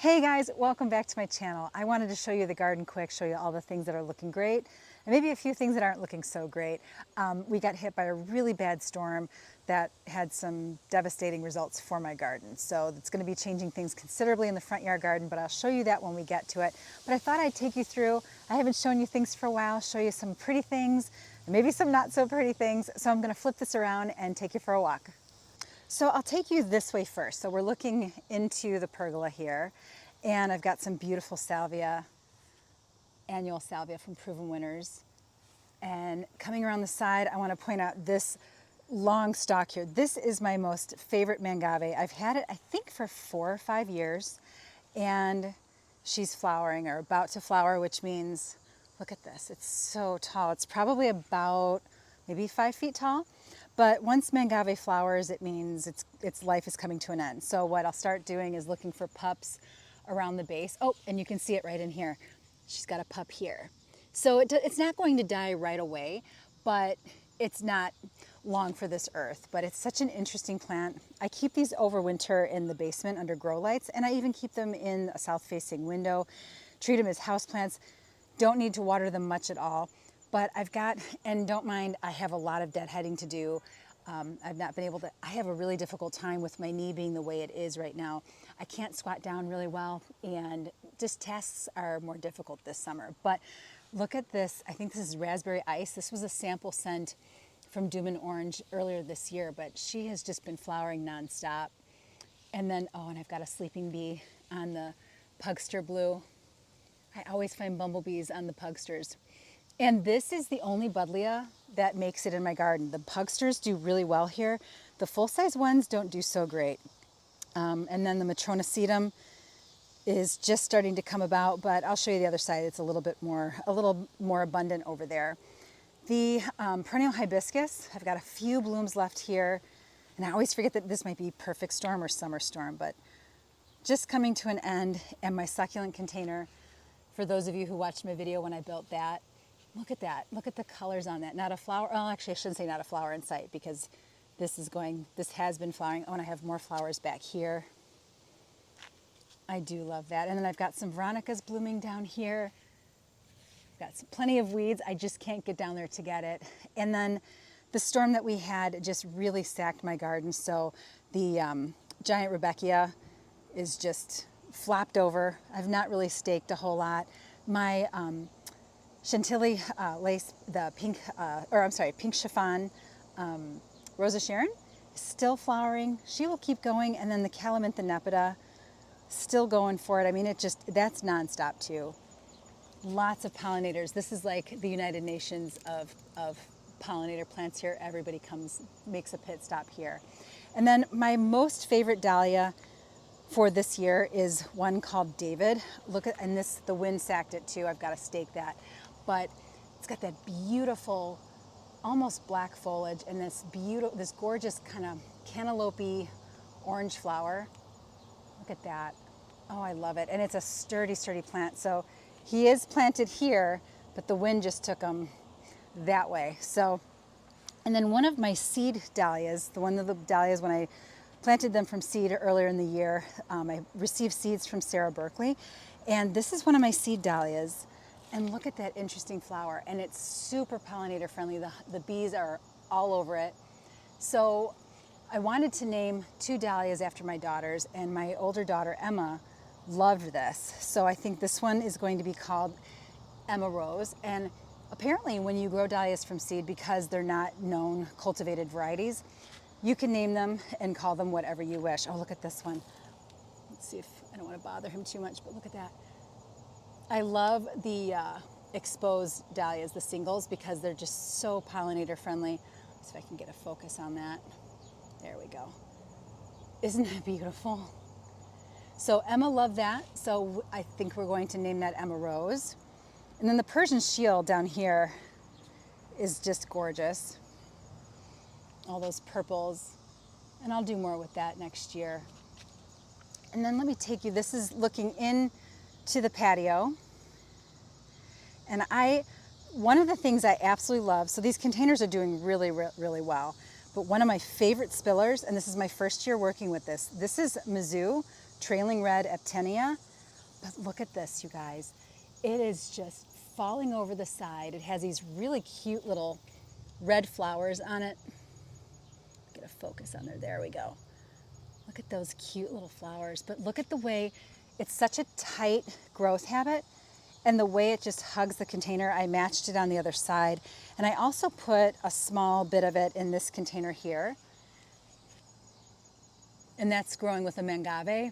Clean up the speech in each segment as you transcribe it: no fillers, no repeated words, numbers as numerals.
Hey guys, welcome back to my channel. I wanted to show you the garden quick, show you all the things that are looking great, and maybe a few things that aren't looking so great. We got hit by a really bad storm that had some devastating results for my garden. So it's going to be changing things considerably in the front yard garden, but I'll show you that when we get to it. But I thought I'd take you through, I haven't shown you things for a while, show you some pretty things, maybe some not so pretty things. So I'm going to flip this around and take you for a walk. So I'll take you this way first. So we're looking into the pergola here, and I've got some beautiful salvia, annual salvia from Proven Winners. And coming around the side, I want to point out this long stalk here. This is my most favorite mangave. I've had it, I think, for 4 or 5 years, and she's flowering or about to flower, which means, look at this, it's so tall. It's probably about maybe 5 feet tall. But once mangave flowers, it means its life is coming to an end. So what I'll start doing is looking for pups around the base. Oh, and you can see it right in here. She's got a pup here. So it's not going to die right away, but it's not long for this earth. But it's such an interesting plant. I keep these over winter in the basement under grow lights, and I even keep them in a south-facing window. Treat them as houseplants. Don't need to water them much at all. But I've got, and don't mind, I have a lot of deadheading to do. I've not been able to, I have a really difficult time with my knee being the way it is right now. I can't squat down really well, and just tasks are more difficult this summer. But look at this, I think this is raspberry ice. This was a sample sent from Doom and Orange earlier this year, but she has just been flowering nonstop. And then, oh, and I've got a sleeping bee on the pugster blue. I always find bumblebees on the pugsters. And this is the only buddleia that makes it in my garden. The pugsters do really well here. The full-size ones don't do so great. And then the matronosedum is just starting to come about, but I'll show you the other side. It's a little more abundant over there. The perennial hibiscus, I've got a few blooms left here, and I always forget that this might be perfect storm or summer storm, but just coming to an end. And my succulent container, for those of you who watched my video when I built that, look at that. Look at the colors on that. Not a flower. Oh, actually, I shouldn't say not a flower in sight, because this has been flowering. Oh, and I have more flowers back here. I do love that. And then I've got some veronicas blooming down here. I've got plenty of weeds. I just can't get down there to get it. And then the storm that we had just really sacked my garden. So the giant Rebecca is just flopped over. I've not really staked a whole lot. My Chantilly lace, the pink chiffon Rosa Sharon is still flowering. She will keep going. And then the Calamintha nepida, still going for it. I mean, that's nonstop too. Lots of pollinators. This is like the United Nations of pollinator plants here. Everybody comes, makes a pit stop here. And then my most favorite dahlia for this year is one called David. Look at, and the wind sacked it too. I've got to stake that. But it's got that beautiful, almost black foliage and this gorgeous kind of cantaloupe orange flower. Look at that. Oh, I love it. And it's a sturdy, sturdy plant. So he is planted here, but the wind just took him that way. So, and then one of my seed dahlias, one of the dahlias when I planted them from seed earlier in the year, I received seeds from Sarah Berkeley. And this is one of my seed dahlias. And look at that interesting flower. And it's super pollinator friendly. The bees are all over it. So I wanted to name 2 dahlias after my daughters, and my older daughter, Emma, loved this. So I think this one is going to be called Emma Rose. And apparently when you grow dahlias from seed, because they're not known cultivated varieties, you can name them and call them whatever you wish. Oh, look at this one. Let's see if, I don't want to bother him too much, but look at that. I love the exposed dahlias, the singles, because they're just so pollinator friendly. Let's see if I can get a focus on that. There we go. Isn't that beautiful? So Emma loved that. So I think we're going to name that Emma Rose. And then the Persian shield down here is just gorgeous. All those purples. And I'll do more with that next year. And then let me take you, this is looking in to the patio. And one of the things I absolutely love, so these containers are doing really, really well, but one of my favorite spillers, and this is my first year working with this is Mizzou Trailing Red Aptenia. But look at this, you guys. It is just falling over the side. It has these really cute little red flowers on it. Get a focus on there. There we go. Look at those cute little flowers. But look at the way it's such a tight growth habit, and the way it just hugs the container. I matched it on the other side. And I also put a small bit of it in this container here. And that's growing with a mangave.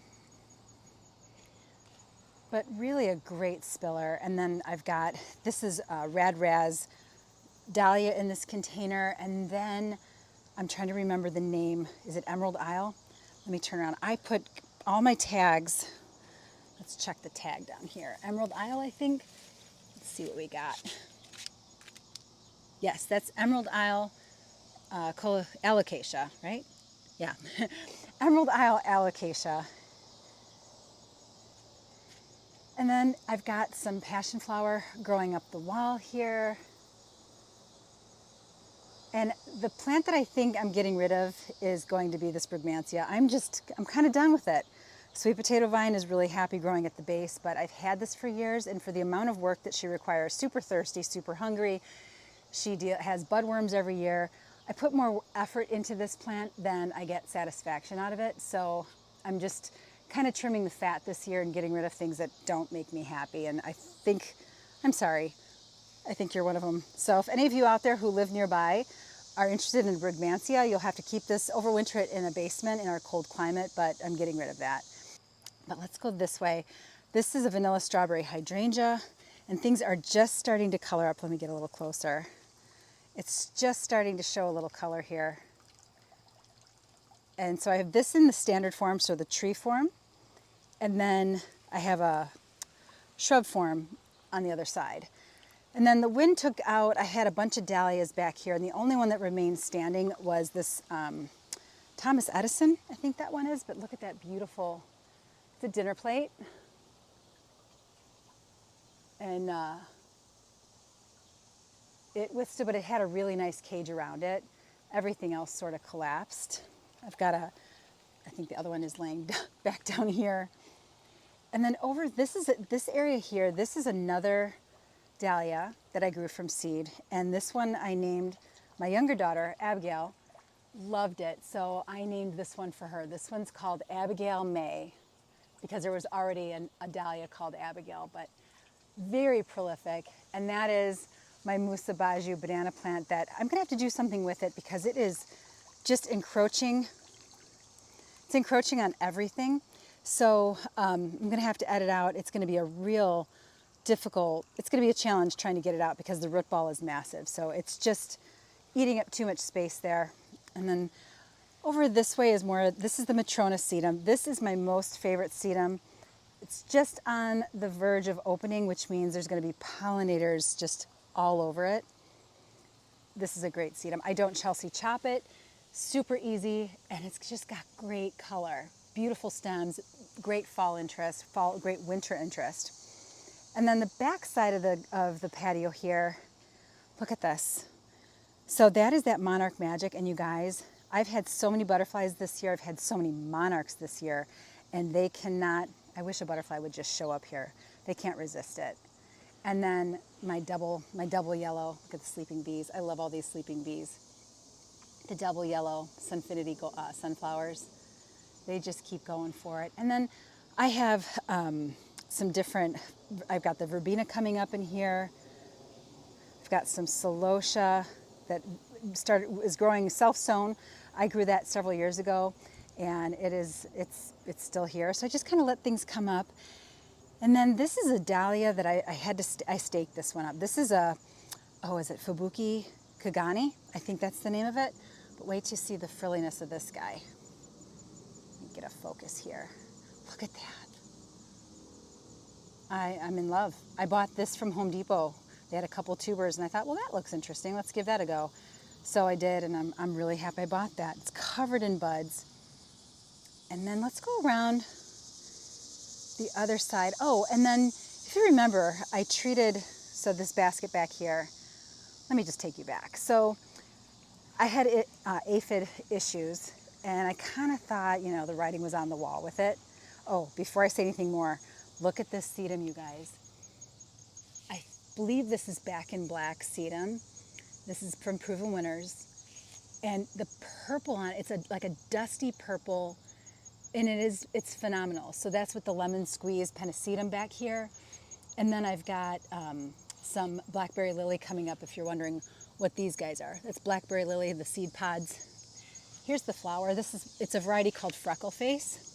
But really a great spiller. And then I've got, this is Rad Raz dahlia in this container. And then I'm trying to remember the name. Is it Emerald Isle? Let me turn around. I put all my tags. Let's check the tag down here. Emerald Isle, I think. Let's see what we got. Yes, that's Emerald Isle alocasia, right? Yeah. Emerald Isle alocasia. And then I've got some passion flower growing up the wall here. And the plant that I think I'm getting rid of is going to be this brugmansia. I'm kind of done with it. Sweet potato vine is really happy growing at the base, but I've had this for years, and for the amount of work that she requires, super thirsty, super hungry. She has budworms every year. I put more effort into this plant than I get satisfaction out of it. So I'm just kind of trimming the fat this year and getting rid of things that don't make me happy. And I'm sorry, I think you're one of them. So if any of you out there who live nearby are interested in brugmansia, you'll have to keep this, overwinter it in a basement in our cold climate, but I'm getting rid of that. But let's go this way. This is a vanilla strawberry hydrangea, and things are just starting to color up. Let me get a little closer. It's just starting to show a little color here. And so I have this in the standard form, so the tree form, and then I have a shrub form on the other side. And then the wind took out, I had a bunch of dahlias back here, and the only one that remained standing was this Thomas Edison, I think that one is, but look at that beautiful, it's a dinner plate. And it withstood, but it had a really nice cage around it. Everything else sort of collapsed. I've got I think the other one is laying back down here. And then over, this area here, this is another dahlia that I grew from seed. And this one I named, my younger daughter, Abigail, loved it. So I named this one for her. This one's called Abigail May, because there was already a dahlia called Abigail, but very prolific. And that is my Musa Baju banana plant that I'm gonna have to do something with it because it is just encroaching. It's encroaching on everything. So I'm gonna have to edit out. It's gonna be a real difficult, it's gonna be a challenge trying to get it out because the root ball is massive. So it's just eating up too much space there. And then over this way is more, this is the Matrona sedum. This is my most favorite sedum. It's just on the verge of opening, which means there's gonna be pollinators just all over it. This is a great sedum. I don't Chelsea chop it, super easy, and it's just got great color. Beautiful stems, great fall interest, great winter interest. And then the back side of the patio here, look at this. So that is that monarch magic, and you guys, I've had so many butterflies this year, I've had so many monarchs this year, and they cannot, I wish a butterfly would just show up here. They can't resist it. And then my double yellow, look at the sleeping bees. I love all these sleeping bees. The double yellow Sunfinity sunflowers, they just keep going for it. And then I have some different, I've got the verbena coming up in here. I've got some celosia that is growing self-sown. I grew that several years ago, and it's still here. So I just kind of let things come up. And then this is a dahlia that I staked this one up. This is is it Fubuki Kagani? I think that's the name of it. But wait till you see the frilliness of this guy. Let me get a focus here. Look at that. I'm in love. I bought this from Home Depot. They had a couple tubers, and I thought, well, that looks interesting. Let's give that a go. So I did, and I'm really happy I bought that. It's covered in buds. And then let's go around the other side. Oh, and then if you remember, I treated, so this basket back here, let me just take you back. So I had aphid issues, and I kind of thought, the writing was on the wall with it. Oh, before I say anything more, Look at this sedum, you guys. I believe this is back in black sedum. This is from Proven Winners. And the purple on it, it's like a dusty purple, and it's phenomenal. So that's with the lemon squeeze pennisetum back here. And then I've got some blackberry lily coming up, if you're wondering what these guys are. That's blackberry lily, the seed pods. Here's the flower. It's a variety called Freckle Face.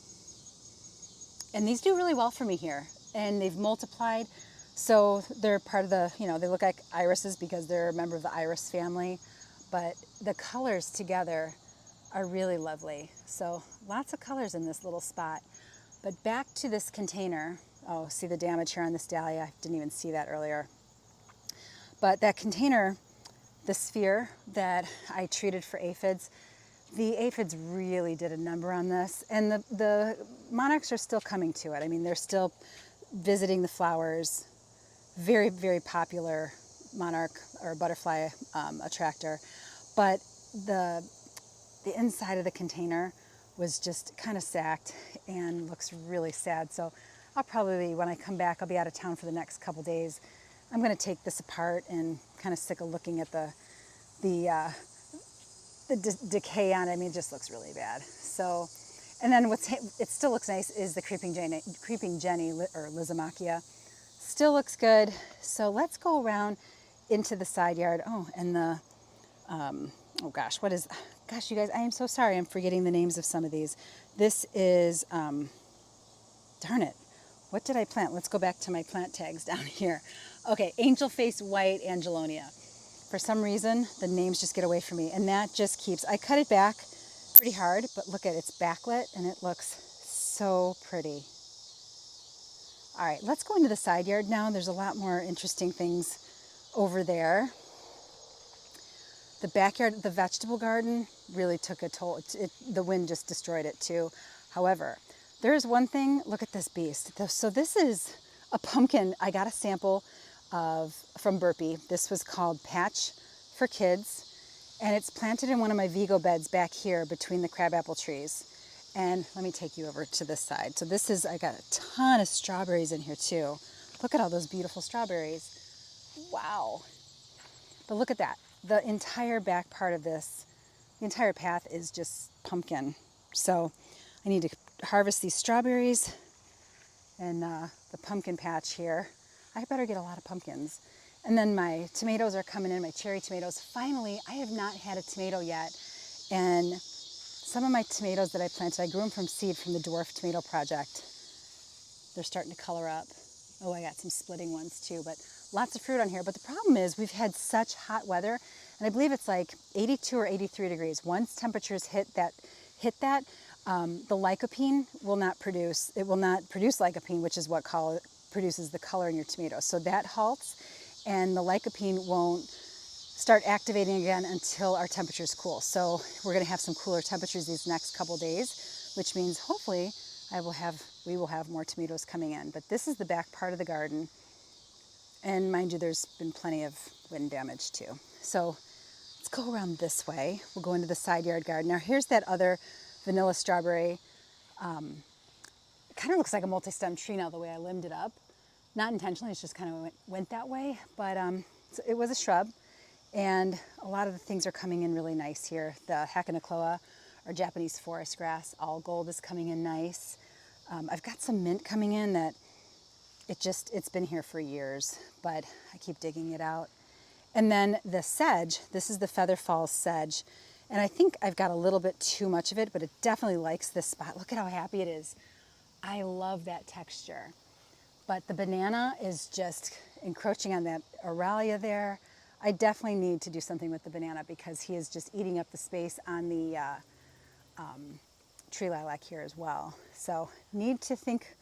And these do really well for me here. And they've multiplied. So they're part of the, they look like irises because they're a member of the iris family. But the colors together are really lovely. So lots of colors in this little spot. But back to this container. Oh, see the damage here on this dahlia. I didn't even see that earlier. But that container, the sphere that I treated for aphids, the aphids really did a number on this. And the monarchs are still coming to it. I mean, they're still visiting the flowers. Very, very popular monarch or butterfly attractor. But the inside of the container was just kind of sacked and looks really sad. So I'll probably, when I come back, I'll be out of town for the next couple days. I'm going to take this apart and kind of sick of looking at the decay on it. I mean, it just looks really bad. So, and then it still looks nice is the creeping Jenny or Lizomachia. Still looks good. So let's go around into the side yard. Oh, and oh gosh, gosh, you guys, I am so sorry. I'm forgetting the names of some of these. This is, darn it. What did I plant? Let's go back to my plant tags down here. Okay, Angel Face White Angelonia. For some reason, the names just get away from me. And that just keeps, I cut it back pretty hard, but look at it, it's backlit and it looks so pretty. All right, let's go into the side yard now. There's a lot more interesting things over there. The backyard, the vegetable garden really took a toll. The wind just destroyed it too. However, there's one thing, look at this beast. So this is a pumpkin. I got a sample from Burpee. This was called Patch for Kids. And it's planted in one of my Vigo beds back here between the crabapple trees. And let me take you over to this side. So I got a ton of strawberries in here too. Look at all those beautiful strawberries. Wow. But look at that. The entire back part of this, the entire path is just pumpkin. So I need to harvest these strawberries and the pumpkin patch here. I better get a lot of pumpkins. And then my tomatoes are coming in, my cherry tomatoes. Finally, I have not had a tomato yet. And some of my tomatoes that I planted, I grew them from seed from the Dwarf Tomato Project. They're starting to color up. Oh, I got some splitting ones too, but lots of fruit on here. But the problem is we've had such hot weather, and I believe it's like 82 or 83 degrees. Once temperatures hit that, the lycopene will not produce, it will not produce lycopene, which is what produces the color in your tomatoes. So that halts, and the lycopene won't start activating again until our temperatures cool. So we're gonna have some cooler temperatures these next couple days, which means hopefully we will have more tomatoes coming in. But this is the back part of the garden. And mind you, there's been plenty of wind damage too. So let's go around this way. We'll go into the side yard garden. Now here's that other vanilla strawberry. It kind of looks like a multi-stem tree now the way I limbed it up. Not intentionally, it's just kind of went that way. But so it was a shrub. And a lot of the things are coming in really nice here. The Hakanakloa, or Japanese forest grass, all gold is coming in nice. I've got some mint coming in that it's been here for years, but I keep digging it out. And then the sedge, this is the Feather Falls sedge. And I think I've got a little bit too much of it, but it definitely likes this spot. Look at how happy it is. I love that texture. But the banana is just encroaching on that Aurelia there. I definitely need to do something with the banana because he is just eating up the space on the tree lilac here as well. So need to think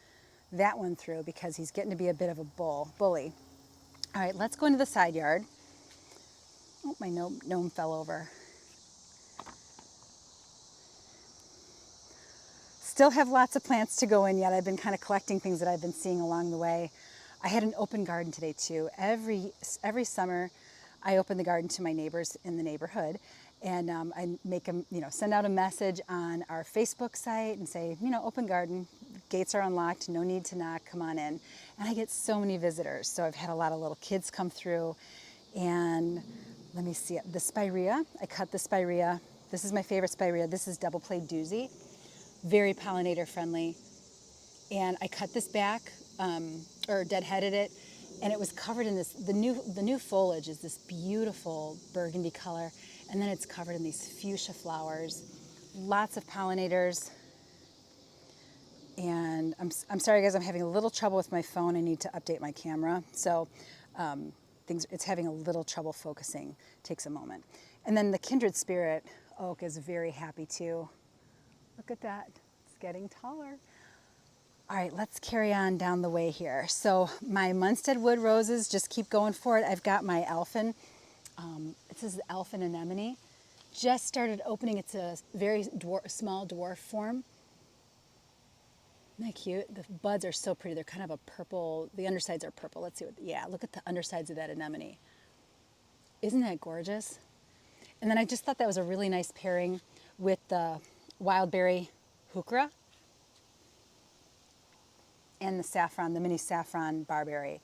that one through because he's getting to be a bit of a bully. All right, let's go into the side yard. Oh, my gnome fell over. Still have lots of plants to go in yet. I've been kind of collecting things that I've been seeing along the way. I had an open garden today too. Every summer, I open the garden to my neighbors in the neighborhood, And I make them, send out a message on our Facebook site and say, open garden, gates are unlocked, no need to knock, come on in. And I get so many visitors. So I've had a lot of little kids come through. And let me see, the spirea, I cut the spirea. This is my favorite spirea. This is double play doozy, very pollinator friendly. And I cut this back, or deadheaded it, and it was covered in this, the new foliage is this beautiful burgundy color, and then it's covered in these fuchsia flowers, lots of pollinators. And I'm sorry guys, I'm having a little trouble with my phone. I need to update my camera. So it's having a little trouble focusing, takes a moment. And then the kindred spirit oak is very happy too. Look at that, it's getting taller. All right, let's carry on down the way here. So my Munstead wood roses just keep going for it. I've got my elfin. This is the elfin anemone. Just started opening. It's a very small dwarf form. Isn't that cute? The buds are so pretty. They're kind of a purple. The undersides are purple. Let's see what, yeah, look at the undersides of that anemone. Isn't that gorgeous? And then I just thought that was a really nice pairing with the wildberry heuchera and the saffron, the mini saffron barberry.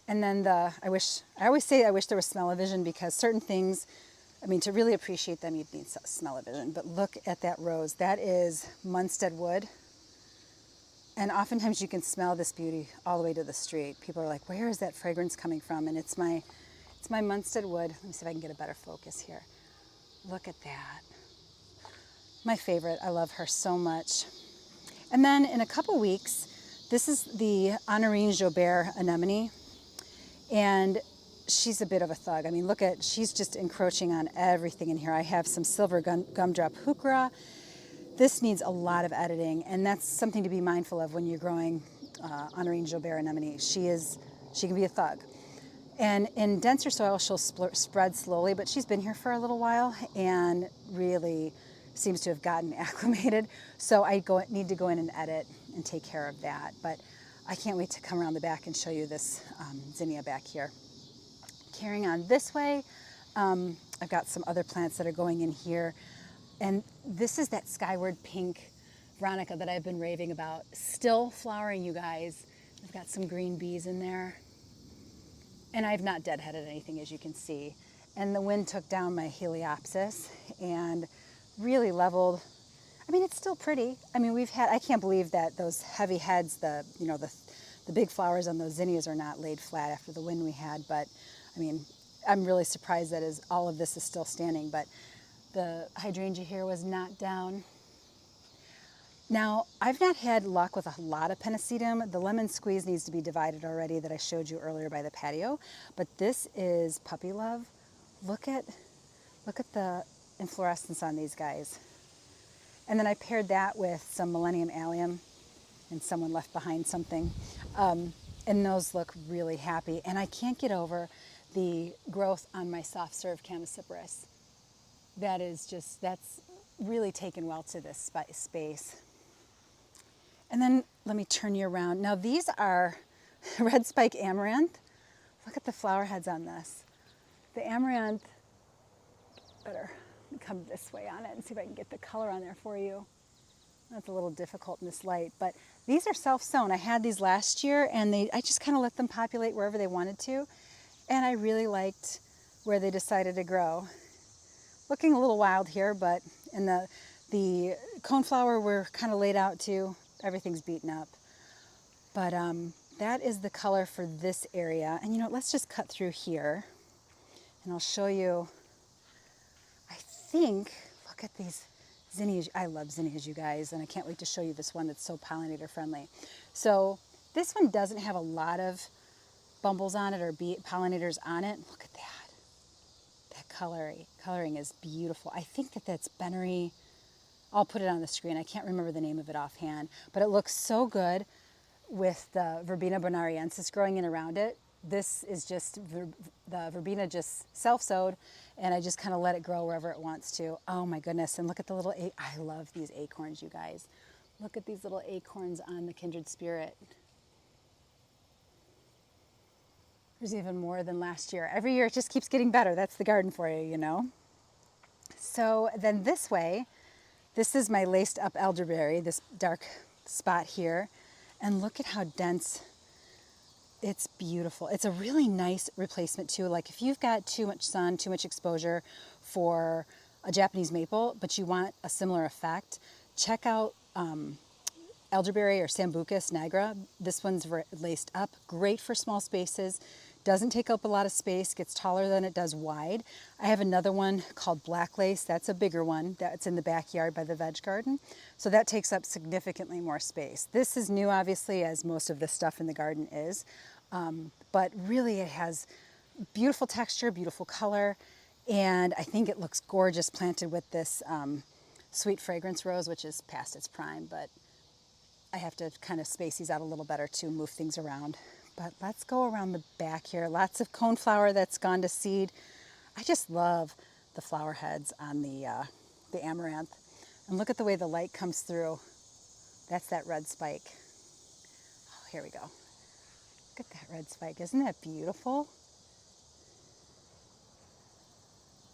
And then I always say I wish there was smell-o-vision, because certain things, to really appreciate them, you'd need smell-o-vision. But look at that rose. That is Munstead wood. And oftentimes you can smell this beauty all the way to the street. People are like, where is that fragrance coming from? And it's my Munstead wood. Let me see if I can get a better focus here. Look at that. My favorite. I love her so much. And then in a couple weeks, this is the Honorine Jobert anemone, and she's a bit of a thug. She's just encroaching on everything in here. I have some silver gumdrop heuchera. This needs a lot of editing, and that's something to be mindful of when you're growing Honorine Jobert anemone. She can be a thug. And in denser soil, she'll spread slowly, but she's been here for a little while and really seems to have gotten acclimated. So I need to go in and edit and take care of that. But I can't wait to come around the back and show you this zinnia back here. Carrying on this way, I've got some other plants that are going in here. And this is that skyward pink Veronica that I've been raving about. Still flowering, you guys. I've got some green bees in there. And I've not deadheaded anything, as you can see. And the wind took down my Heliopsis and really leveled. It's still pretty. I can't believe that those heavy heads, the big flowers on those zinnias are not laid flat after the wind we had. But I'm really surprised that all of this is still standing. But the hydrangea here was knocked down. Now, I've not had luck with a lot of pennisetum. The lemon squeeze needs to be divided already that I showed you earlier by the patio. But this is puppy love. Look at the inflorescence on these guys. And then I paired that with some Millennium Allium, and someone left behind something. And those look really happy. And I can't get over the growth on my soft serve Chamaecyparis. That's really taken well to this space. And then let me turn you around. Now these are red spike amaranth. Look at the flower heads on this. The amaranth, better come this way on it and see if I can get the color on there for you. That's a little difficult in this light, but these are self-sown. I had these last year, and I just kind of let them populate wherever they wanted to, and I really liked where they decided to grow. Looking a little wild here, but in the coneflower we're kind of laid out too. Everything's beaten up, but that is the color for this area. And let's just cut through here, and I'll show you. Look at these zinnias. I love zinnias, you guys, and I can't wait to show you this one that's so pollinator friendly. So this one doesn't have a lot of bumbles on it or pollinators on it. Look at that. That coloring is beautiful. I think that's Bennery. I'll put it on the screen. I can't remember the name of it offhand, but it looks so good with the Verbena bonariensis growing in around it. This is just the verbena just self-sowed, and I just kind of let it grow wherever it wants to. Oh my goodness, and look at the little, I love these acorns, you guys. Look at these little acorns on the kindred spirit. There's even more than last year. Every year it just keeps getting better. That's the garden for you, So then this way, this is my laced up elderberry, this dark spot here. And look at how dense. It's beautiful. It's a really nice replacement too. Like if you've got too much sun, too much exposure for a Japanese maple, but you want a similar effect, check out elderberry or Sambucus nigra. This one's laced up, great for small spaces, doesn't take up a lot of space, gets taller than it does wide. I have another one called black lace. That's a bigger one that's in the backyard by the veg garden. So that takes up significantly more space. This is new, obviously, as most of the stuff in the garden is. But really it has beautiful texture, beautiful color, and I think it looks gorgeous planted with this sweet fragrance rose, which is past its prime, but I have to kind of space these out a little better to move things around. But let's go around the back here. Lots of coneflower that's gone to seed. I just love the flower heads on the amaranth. And look at the way the light comes through. That's that red spike. Oh, here we go. Look at that red spike. Isn't that beautiful?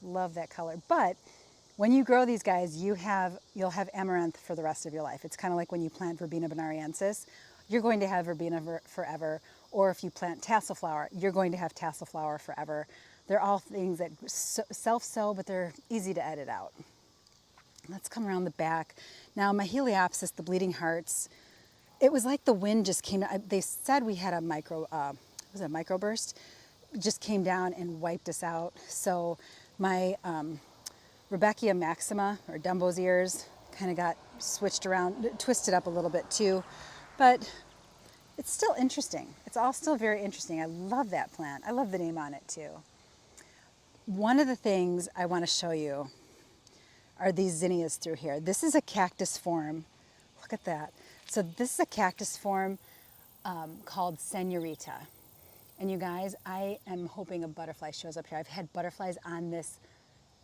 Love that color. But when you grow these guys, you'll have amaranth for the rest of your life. It's kind of like when you plant Verbena bonariensis, you're going to have Verbena forever. Or if you plant tassel flower, you're going to have tassel flower forever. They're all things that self-sow, but they're easy to edit out. Let's come around the back. Now my Heliopsis, the bleeding hearts, it was like the wind just came. They said we had a microburst, just came down and wiped us out. So my Rebeckia maxima, or Dumbo's ears, kind of got switched around, twisted up a little bit too, but it's still interesting. It's all still very interesting. I love that plant. I love the name on it too. One of the things I want to show you are these zinnias through here. This is a cactus form. Look at that. So this is a cactus form called Senorita. And you guys, I am hoping a butterfly shows up here. I've had butterflies on this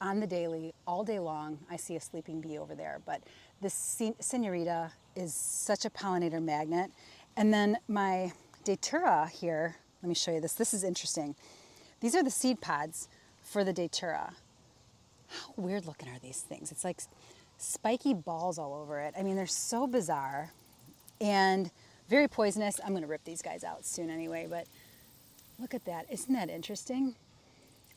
on the daily, all day long. I see a sleeping bee over there, but this Senorita is such a pollinator magnet. And then my Datura here, let me show you this. This is interesting. These are the seed pods for the Datura. How weird looking are these things? It's like spiky balls all over it. I mean, they're so bizarre and very poisonous. I'm gonna rip these guys out soon anyway, but look at that. Isn't that interesting?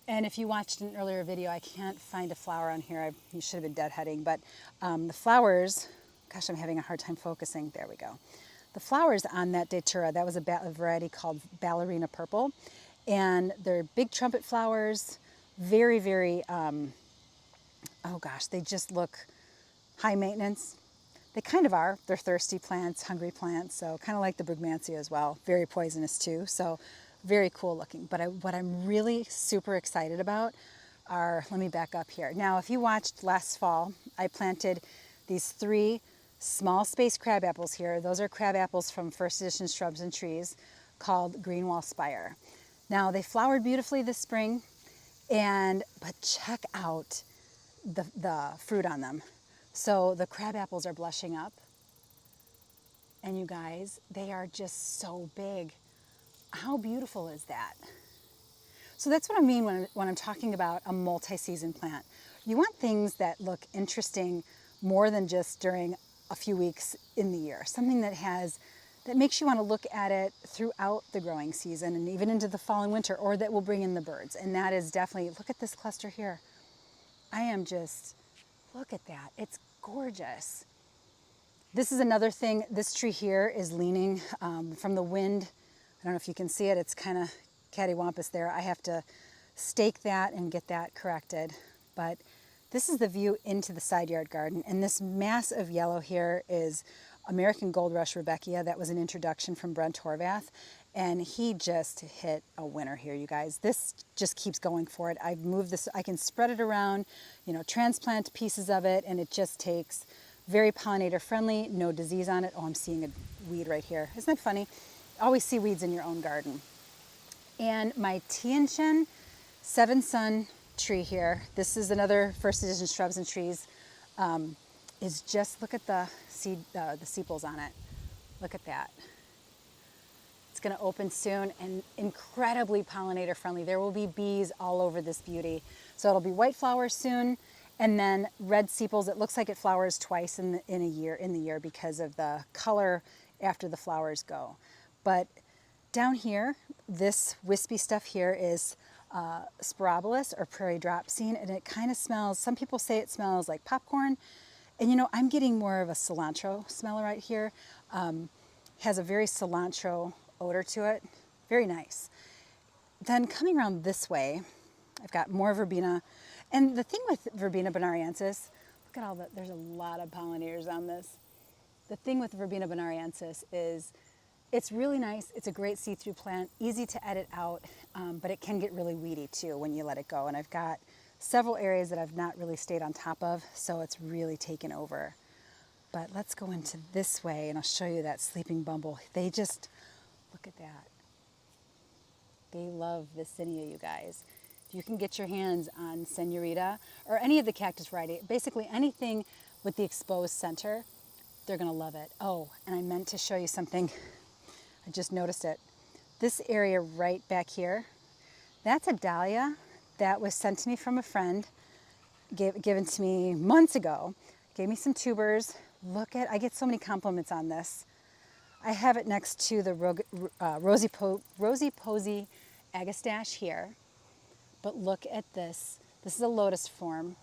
And if you watched an earlier video, I can't find a flower on here. You should have been deadheading, but the flowers, gosh, I'm having a hard time focusing. There we go. The flowers on that Datura, that was a variety called Ballerina Purple. And they're big trumpet flowers, very, very, oh gosh, they just look high maintenance. They kind of are. They're thirsty plants, hungry plants, so kind of like the Brugmansia as well. Very poisonous too, so very cool looking. But what I'm really super excited about are, let me back up here. Now, if you watched last fall, I planted these 3 small space crabapples here. Those are crabapples from First Edition Shrubs and Trees called Greenwall Spire. Now, they flowered beautifully this spring, but check out the fruit on them. So the crabapples are blushing up, and you guys, they are just so big. How beautiful is that? So that's what I mean when I'm talking about a multi-season plant. You want things that look interesting more than just during a few weeks in the year. Something that makes you want to look at it throughout the growing season and even into the fall and winter, or that will bring in the birds. And that is definitely, look at this cluster here. Look at that. It's gorgeous. This is another thing. This tree here is leaning from the wind. I don't know if you can see it. It's kind of cattywampus there. I have to stake that and get that corrected. But this is the view into the side yard garden. And this mass of yellow here is American Gold Rush Rebeckia. That was an introduction from Brent Horvath. And he just hit a winner here, you guys. This just keeps going for it. I've moved this, I can spread it around, transplant pieces of it, and it just takes very pollinator friendly, no disease on it. Oh, I'm seeing a weed right here. Isn't that funny? Always see weeds in your own garden. And my Tianchen Seven Sun tree here, this is another First Edition Shrubs and Trees, is just, look at the sepals on it. Look at that. It's going to open soon and incredibly pollinator friendly. There will be bees all over this beauty. So it'll be white flowers soon, And then red sepals, it looks like it flowers twice in the year because of the color after the flowers go. But down here, this wispy stuff here is Spirabolus or prairie dropsine, and it kind of smells, some people say it smells like popcorn. And you know, I'm getting more of a cilantro smell right here. Has a very cilantro odor to it. Very nice. Then coming around this way, I've got more verbena. And the thing with Verbena bonariensis, look at all that, there's a lot of pollinators on this. The thing with Verbena bonariensis is it's really nice. It's a great see-through plant, easy to edit out, but it can get really weedy too when you let it go. And I've got several areas that I've not really stayed on top of, so it's really taken over. But let's go into this way and I'll show you that sleeping bumble. They just, look at that. They love Vicinea, you guys. If you can get your hands on Senorita or any of the cactus variety, basically anything with the exposed center, they're gonna love it. Oh, and I meant to show you something. I just noticed it. This area right back here, that's a dahlia that was sent to me from a friend, given to me months ago. Gave me some tubers. Look at, I get so many compliments on this. I have it next to the Rosy Posy agastache here. But look at this. This is a lotus form.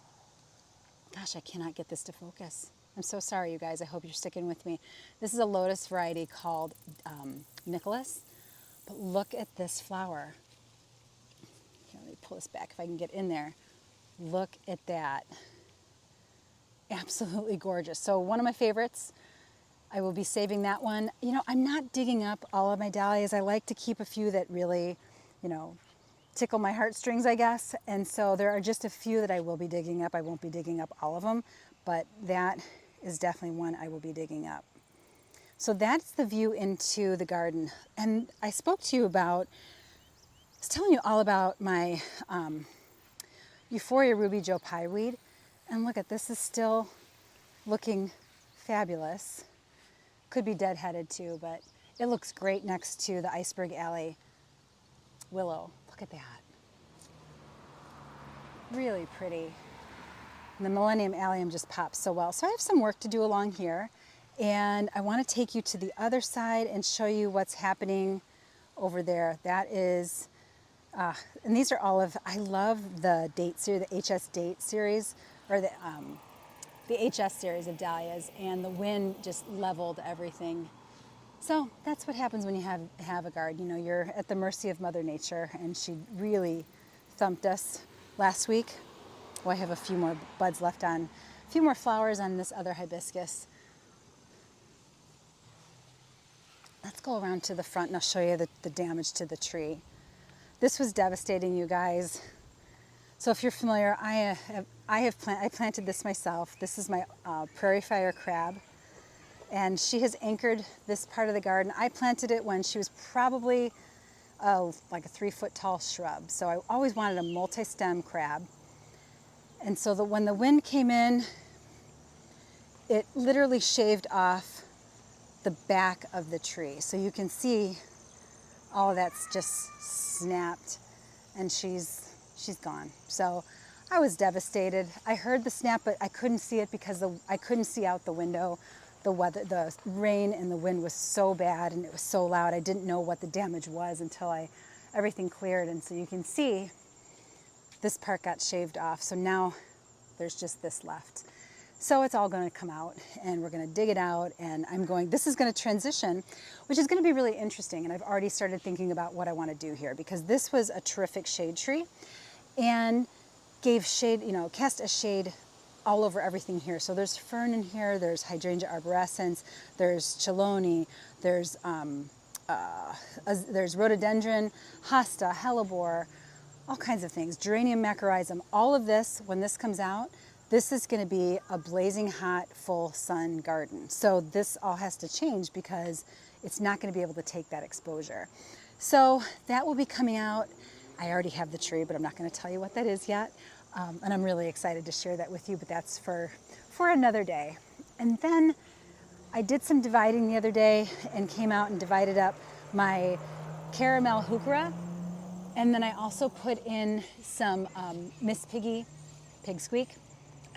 Gosh, I cannot get this to focus. I'm so sorry, you guys. I hope you're sticking with me. This is a lotus variety called Nicholas. But look at this flower. Here, let me pull this back if I can get in there. Look at that. Absolutely gorgeous. So one of my favorites. I will be saving that one. You know, I'm not digging up all of my dahlias. I like to keep a few that really, you know, tickle my heartstrings, I guess. And so there are just a few that I will be digging up. I won't be digging up all of them, but that is definitely one I will be digging up. So that's the view into the garden. And I spoke to you about, I was telling you all about my Euphoria Ruby Joe Pye weed. And look at this, is still looking fabulous. Could be deadheaded too, but it looks great next to the Iceberg Alley willow. Look at that. Really pretty. And the Millennium Allium just pops so well. So I have some work to do along here, and I want to take you to the other side and show you what's happening over there. That is, and these are all of, I love the date series, the HS date series, or the HS series of dahlias, and the wind just leveled everything. So that's what happens when you have a garden. You know, you're at the mercy of Mother Nature, and she really thumped us last week. Well, I have a few more buds left on, a few more flowers on this other hibiscus. Let's go around to the front and I'll show you the damage to the tree. This was devastating, you guys. So if you're familiar, I planted this myself. This is my prairie fire crab, and she has anchored this part of the garden. I planted it when she was probably like a 3-foot tall shrub. So I always wanted a multi-stem crab. And so when the wind came in, it literally shaved off the back of the tree. So you can see all of that's just snapped, and she's gone. So I was devastated. I heard the snap, but I couldn't see it because I couldn't see out the window. The weather, the rain and the wind was so bad, and it was so loud. I didn't know what the damage was until everything cleared. And so you can see this part got shaved off. So now there's just this left. So it's all going to come out, and we're going to dig it out, and this is going to transition, which is going to be really interesting. And I've already started thinking about what I want to do here, because this was a terrific shade tree and gave shade, you know, cast a shade all over everything here. So there's fern in here, there's hydrangea arborescens, there's chelone, there's rhododendron, hosta, hellebore, all kinds of things, geranium macrorrhizum. All of this, when this comes out, this is going to be a blazing hot, full sun garden. So this all has to change because it's not going to be able to take that exposure. So that will be coming out. I already have the tree, but I'm not going to tell you what that is yet. And I'm really excited to share that with you, but that's for another day. And then I did some dividing the other day and came out and divided up my caramel heuchera. And then I also put in some Miss Piggy, Pig Squeak.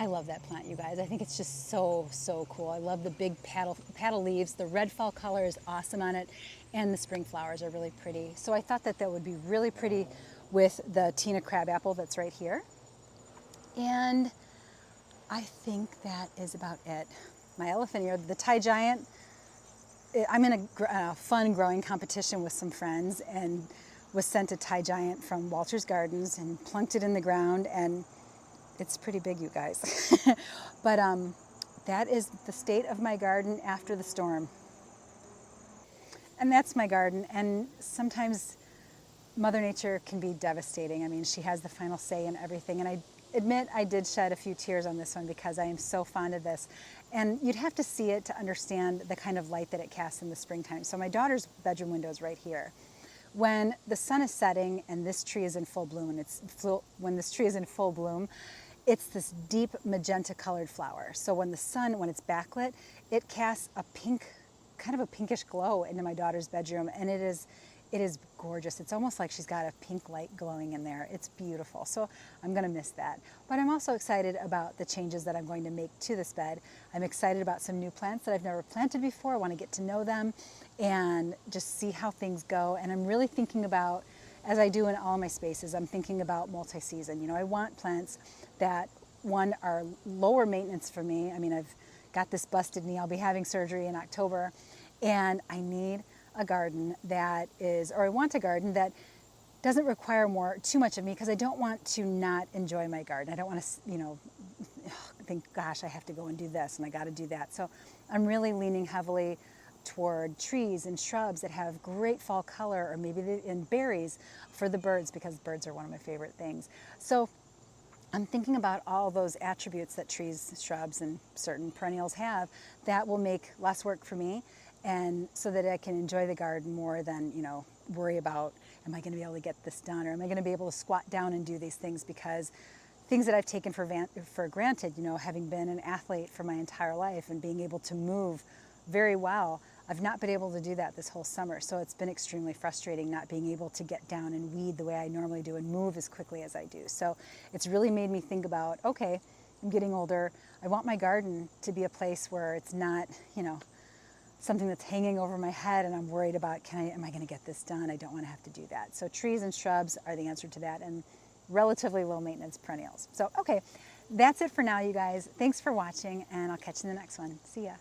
I love that plant, you guys. I think it's just so, so cool. I love the big paddle leaves. The red fall color is awesome on it, and the spring flowers are really pretty. So I thought that that would be really pretty with the Tina crabapple that's right here. And I think that is about it. My elephant ear, the Thai giant, I'm in a fun growing competition with some friends and was sent a Thai giant from Walter's Gardens and plunked it in the ground, and it's pretty big, you guys. But that is the state of my garden after the storm. And that's my garden. And sometimes Mother Nature can be devastating. I mean, she has the final say in everything. And I admit I did shed a few tears on this one because I am so fond of this. And you'd have to see it to understand the kind of light that it casts in the springtime. So my daughter's bedroom window is right here. When the sun is setting and this tree is in full bloom, when this tree is in full bloom, it's this deep magenta colored flower. So when it's backlit, it casts a pink, kind of a pinkish glow into my daughter's bedroom, and it is gorgeous. It's almost like she's got a pink light glowing in there. It's beautiful. So I'm gonna miss that. But I'm also excited about the changes that I'm going to make to this bed. I'm excited about some new plants that I've never planted before. I wanna get to know them and just see how things go. And I'm really thinking about, as I do in all my spaces, I'm thinking about multi-season. You know, I want plants that, one, are lower maintenance for me. I mean, I've got this busted knee. I'll be having surgery in October, and I need a garden that is, or I want a garden that doesn't require too much of me, because I don't want to not enjoy my garden. I don't want to, you know, think, gosh, I have to go and do this and I got to do that. So I'm really leaning heavily toward trees and shrubs that have great fall color, or maybe in berries for the birds, because birds are one of my favorite things. So I'm thinking about all those attributes that trees, shrubs, and certain perennials have that will make less work for me, and so that I can enjoy the garden more than, you know, worry about, am I going to be able to get this done, or am I going to be able to squat down and do these things? Because things that I've taken for granted, you know, having been an athlete for my entire life and being able to move very well, I've not been able to do that this whole summer. So it's been extremely frustrating not being able to get down and weed the way I normally do and move as quickly as I do. So it's really made me think about, okay, I'm getting older. I want my garden to be a place where it's not, you know, something that's hanging over my head and I'm worried about, am I going to get this done? I don't want to have to do that. So trees and shrubs are the answer to that, and relatively low maintenance perennials. So, okay, that's it for now, you guys. Thanks for watching, and I'll catch you in the next one. See ya.